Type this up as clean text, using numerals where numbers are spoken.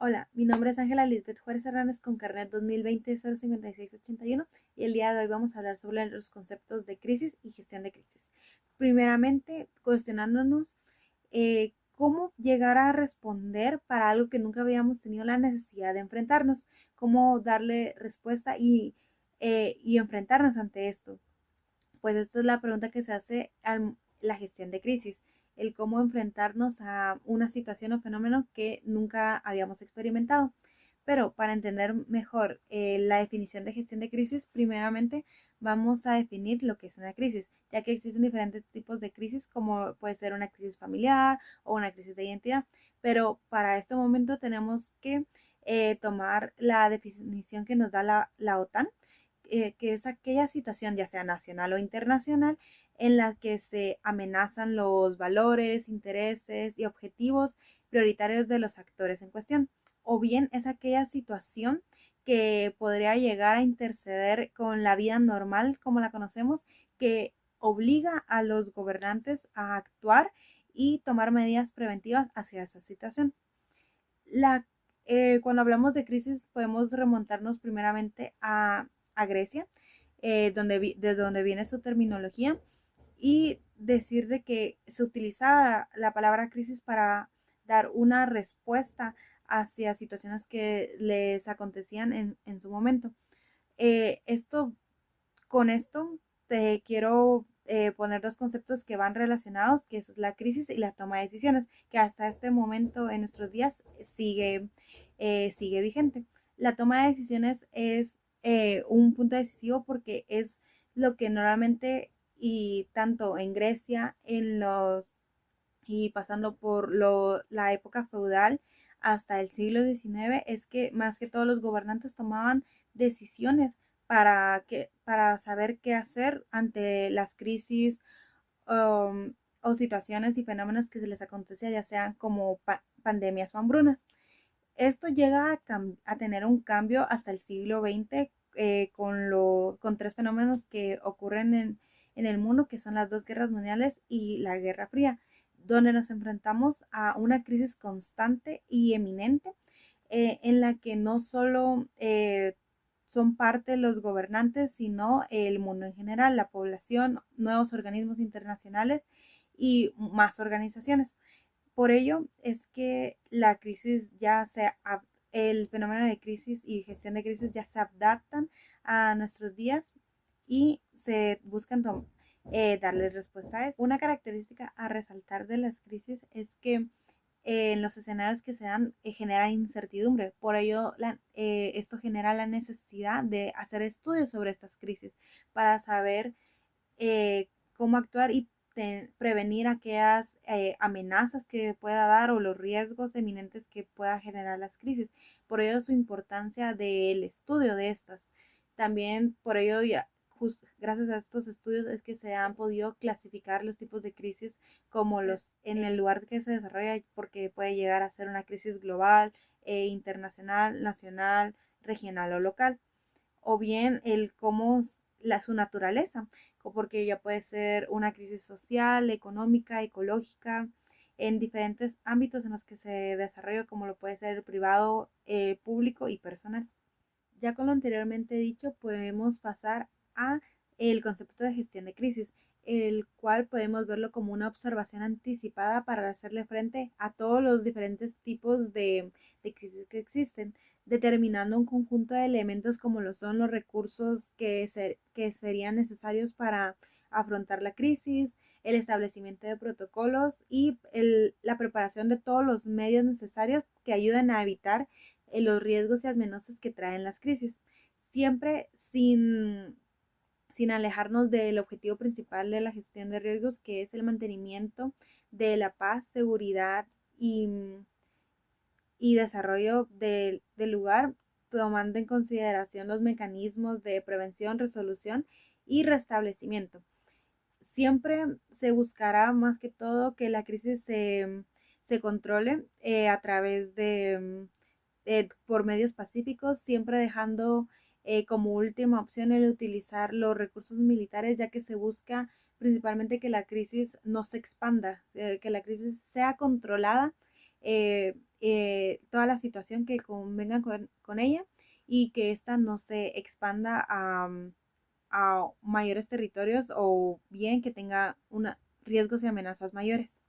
Hola, mi nombre es Ángela Lisbeth Juárez Hernández con carnet 2020-05681 y el día de hoy vamos a hablar sobre los conceptos de crisis y gestión de crisis. Primeramente, cuestionándonos cómo llegar a responder para algo que nunca habíamos tenido la necesidad de enfrentarnos, cómo darle respuesta y enfrentarnos ante esto. Pues esta es la pregunta que se hace a la gestión de crisis, el cómo enfrentarnos a una situación o fenómeno que nunca habíamos experimentado. Pero para entender mejor la definición de gestión de crisis, primeramente vamos a definir lo que es una crisis, ya que existen diferentes tipos de crisis, como puede ser una crisis familiar o una crisis de identidad. Pero para este momento tenemos que tomar la definición que nos da la OTAN, que es aquella situación, ya sea nacional o internacional, en la que se amenazan los valores, intereses y objetivos prioritarios de los actores en cuestión. O bien es aquella situación que podría llegar a interceder con la vida normal como la conocemos, que obliga a los gobernantes a actuar y tomar medidas preventivas hacia esa situación. La, cuando hablamos de crisis podemos remontarnos primeramente a Grecia, desde donde viene su terminología, y decir de que se utilizaba la palabra crisis para dar una respuesta hacia situaciones que les acontecían en su momento. Esto con esto te quiero poner dos conceptos que van relacionados, que es la crisis y la toma de decisiones, que hasta este momento en nuestros días sigue vigente. La toma de decisiones es un punto decisivo porque es lo que normalmente, y tanto en Grecia, y pasando por la época feudal hasta el siglo XIX, es que más que todos los gobernantes tomaban decisiones para saber qué hacer ante las crisis o situaciones y fenómenos que se les acontecía, ya sean como pandemias o hambrunas. Esto llega a tener un cambio hasta el siglo XX, con tres fenómenos que ocurren en el mundo, que son las dos guerras mundiales y la Guerra Fría, donde nos enfrentamos a una crisis constante y eminente, en la que no solo son parte los gobernantes, sino el mundo en general, la población, nuevos organismos internacionales y más organizaciones. Por ello es que la crisis el fenómeno de crisis y gestión de crisis ya se adaptan a nuestros días y se buscan darle respuesta a eso. Una característica a resaltar de las crisis es que en los escenarios que se dan generan incertidumbre. Por ello, esto genera la necesidad de hacer estudios sobre estas crisis para saber cómo actuar y prevenir aquellas amenazas que pueda dar o los riesgos eminentes que pueda generar las crisis. Por ello su importancia del estudio de estas. También por ello gracias a estos estudios es que se han podido clasificar los tipos de crisis como los en el lugar que se desarrolla, porque puede llegar a ser una crisis global, internacional, nacional, regional o local, o bien el cómo su naturaleza, porque ya puede ser una crisis social, económica, ecológica, en diferentes ámbitos en los que se desarrolla, como lo puede ser el privado, público y personal. Ya con lo anteriormente dicho, podemos pasar a el concepto de gestión de crisis, el cual podemos verlo como una observación anticipada para hacerle frente a todos los diferentes tipos de crisis que existen, determinando un conjunto de elementos como lo son los recursos que serían necesarios para afrontar la crisis, el establecimiento de protocolos y la preparación de todos los medios necesarios que ayuden a evitar los riesgos y amenazas que traen las crisis, siempre sin alejarnos del objetivo principal de la gestión de riesgos, que es el mantenimiento de la paz, seguridad y desarrollo del lugar, tomando en consideración los mecanismos de prevención, resolución y restablecimiento. Siempre se buscará más que todo que la crisis se controle a través por medios pacíficos, siempre dejando como última opción el utilizar los recursos militares, ya que se busca principalmente que la crisis no se expanda, que la crisis sea controlada toda la situación que convenga con ella y que ésta no se expanda a mayores territorios o bien que tenga riesgos y amenazas mayores.